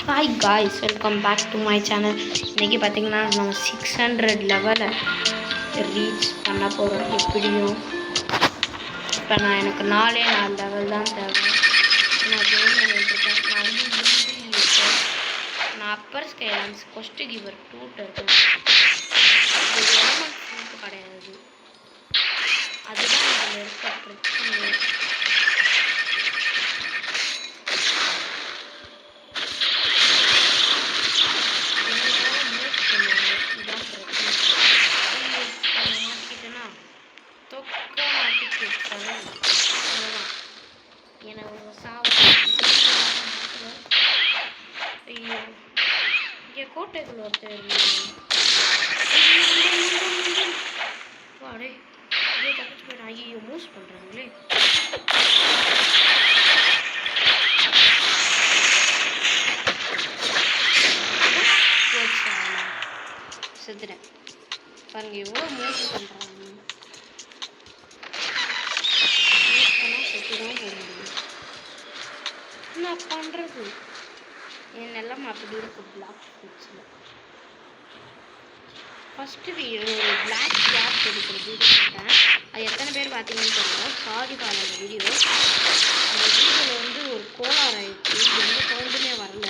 Hi guys, welcome back to my channel. இன்றைக்கி பார்த்திங்கன்னா நம்ம 600 லெவலை ரீச் பண்ண போகிறோம். எப்படியும் இப்போ எனக்கு 4 லெவல் தான் தேவை. நான் ஜெயின் பண்ணிட்டுருக்கேன். நான் நான் அப்பர் ஸ்கைலன்ஸ் கொஸ்ட் கிவர் 2 இருக்கேன். இது எலமெண்ட் கிடையாது, அதுதான் இதில் இருக்க பிரச்சனை. ஐயோ, இங்கே கோட்டைக்குள்ள ஒருத்தர் வாடே இதே தப்பிச்சு போயிடும். ஐயோ, மூஸ் பண்ணுறாங்களே. செத்துட்டேன் பாருங்க, எவ்வளோ மூஸ் பண்ணுறாங்க. செத்துதான் போக முடியும். என்ன பண்ணுறது, என் நிலம் அப்படி இருக்குது. பிளாக் ஸ்பீட்ஸில் ஃபஸ்ட்டு ஒரு பிளாக் கேப் எடுக்கிற வீடியோ போட்டேன். அது எத்தனை பேர் பார்த்தீங்கன்னு தெரியல, சாரி பாரு. அந்த வீடியோவில் ஒரு கோளாறு ஆயிடுச்சு, எந்த சவுண்டுமே வரல.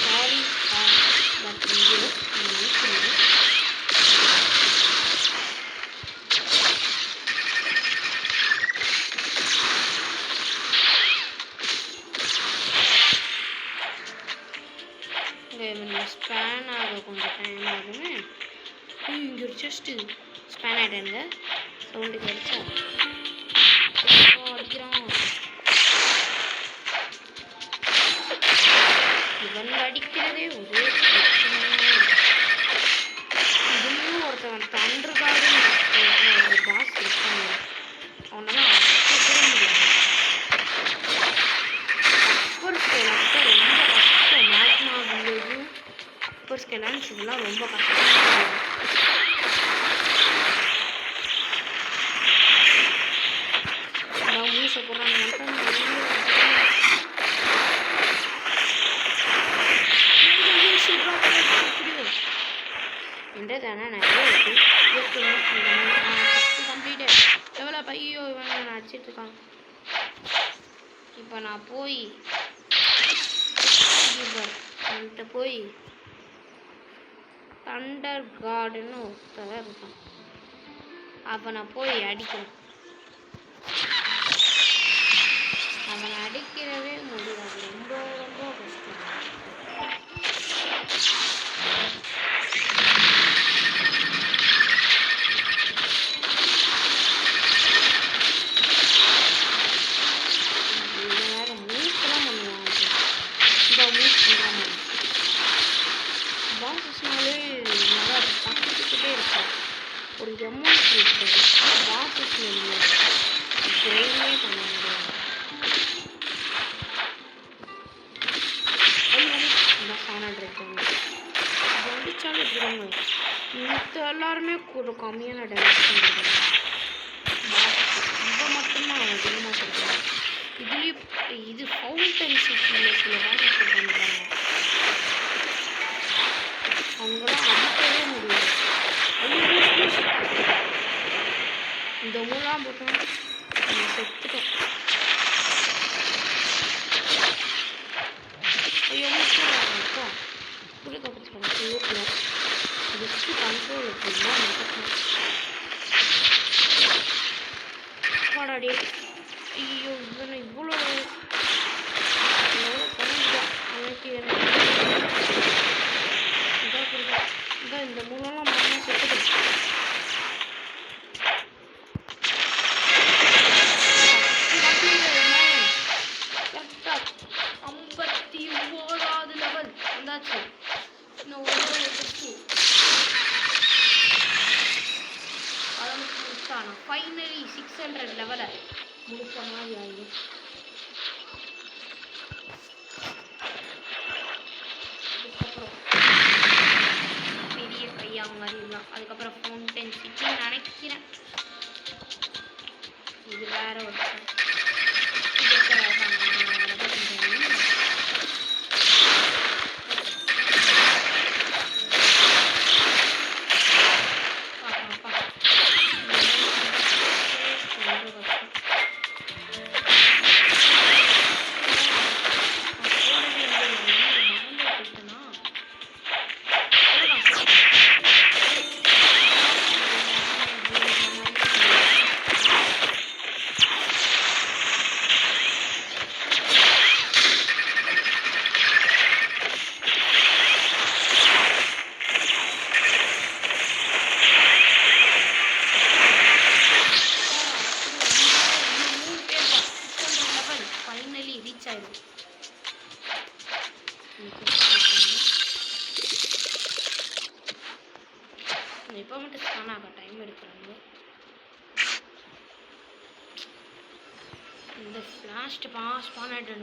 சாரி பட் வீடியோ ஸ்பேன் ஆக கொஞ்சம் டைம் ஆகுமே. இங்கே ஒரு செஸ்ட்டு ஸ்பேன் ஆகிட்டேங்க. சவுண்டு கிடைச்சா அடிக்கிறான். இவன் அடிக்கிறதே ஒரே பிரச்சனை. இதுலேயும் ஒருத்தவன் தண்டுக்காக ஒரு பாஸ் இருக்காங்க, அவனெல்லாம் அடிக்கவே முடியாது. அப்பர் ஸ்கேலான்ஸ் ரொம்ப கஷ்டம். மேக்மா வில்லேஜு அப்பர் ஸ்கேலான்ஸ் இதெல்லாம் ரொம்ப கஷ்டம். மூசை போடுறாங்க என்றதானே நிறைய இருக்கு. கம்ப்ளீட்டு எவ்வளோ பையோ இவன் நான் அடிச்சிட்டு இருக்கான். இப்போ நான் போய் தண்டர் கார்டுன்னு ஒருத்தர் இருக்கான். அப்போ நான் போய் அடிக்கிறேன். அவனை அடிக்கிறவே முடியாது, ரொம்ப ரொம்ப கஷ்டம். ஒரு எமௌண்ட் இருக்குது பாசஸ் கிரைமே பண்ண முடியாது. வந்துச்சாலும் இப்படிதாங்க மித்த எல்லாருமே கூட கம்மியான டேமேஜ் பண்ணுறாங்க. இவன் மட்டும்தான் அதிகமாக சொல்கிறாங்க. இதுலேயும் இது ஃபவுண்டன் சிட்டியில் சில பாசஸ் பண்ணுறாங்க, அவங்களாம் அடிக்கவே முடியாது. இந்த மூலாம் போட்டோம் செத்துட்டோம். ஐயோ மூச்சா புளி கப்பிச்சுக்கணும். யூட்டில் ஜஸ்ட்டு கண்ட்ரோல் இருக்குன்னா பாடாடி. ஐயோ இவனை இவ்வளோ பண்ணிட்டா எனக்கு இதாக கொடுத்தா இதான் இந்த மூலம்லாம் மரணம் செத்துட்டு. இன்னும் ஒரு அதை மட்டும் முடிச்சா நான் ஃபைனலி 600 லெவலை முடிச்ச மாதிரி ஆகிடும். அதுக்கப்புறம் பெரிய பையா மாதிரிலாம். அதுக்கப்புறம் ஃபவுண்டன் சிட்டி நினைக்கிறேன். இது வேற ஒரு ரீச் ஆயிடும். இப்போ மட்டும் ஸ்பான் ஆக டைம் எடுக்கிறாங்க. இந்த ஃப்ளாஷ்ட் ஸ்பான் ஆகிட்டு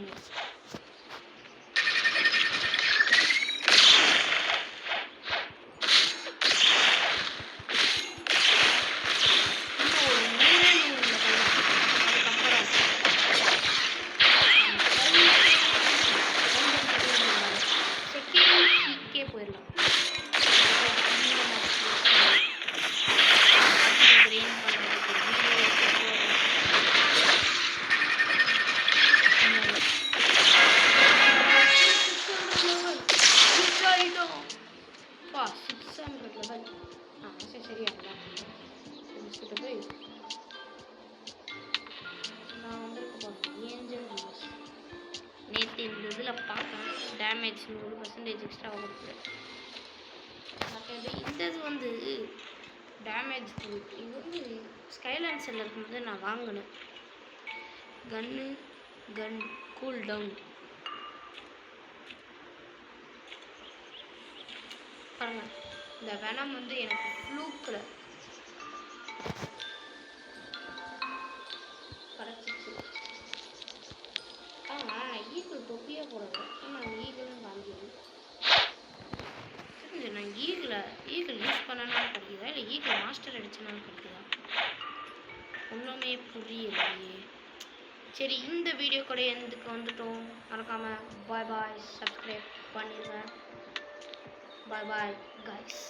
போயிடலாம். நேற்று இந்த இதில் பார்க்கணும் டேமேஜ் 100% எக்ஸ்ட்ரா கொடுக்குது. இந்த இது வந்து டேமேஜ் இது வந்து ஸ்கைலான்ஸில் இருக்கும்போது நான் வாங்கினேன். கன் கூல் டவுன் பாருங்க. இந்த வெனம் வந்து எனக்கு ஃப்ளூக்கில் கிடச்சிச்சு. நான் ஈகிள் தொப்பியே போடுவேன். ஆனால் ஈகிளும் வாங்கிடுவேன். தெரிஞ்சு நான் ஈகிள் யூஸ் பண்ணனாலும் கிடைக்குதா இல்லை ஈகிள் மாஸ்டர் அடிச்சனாலும் கிடைக்குதா ஒன்றுமே புரியலையே. சரி, இந்த வீடியோ கூட எதுக்கு வந்துட்டோம். மறக்காமல் பாய் சப்ஸ்கிரைப் பண்ணிடுங்க. Bye guys.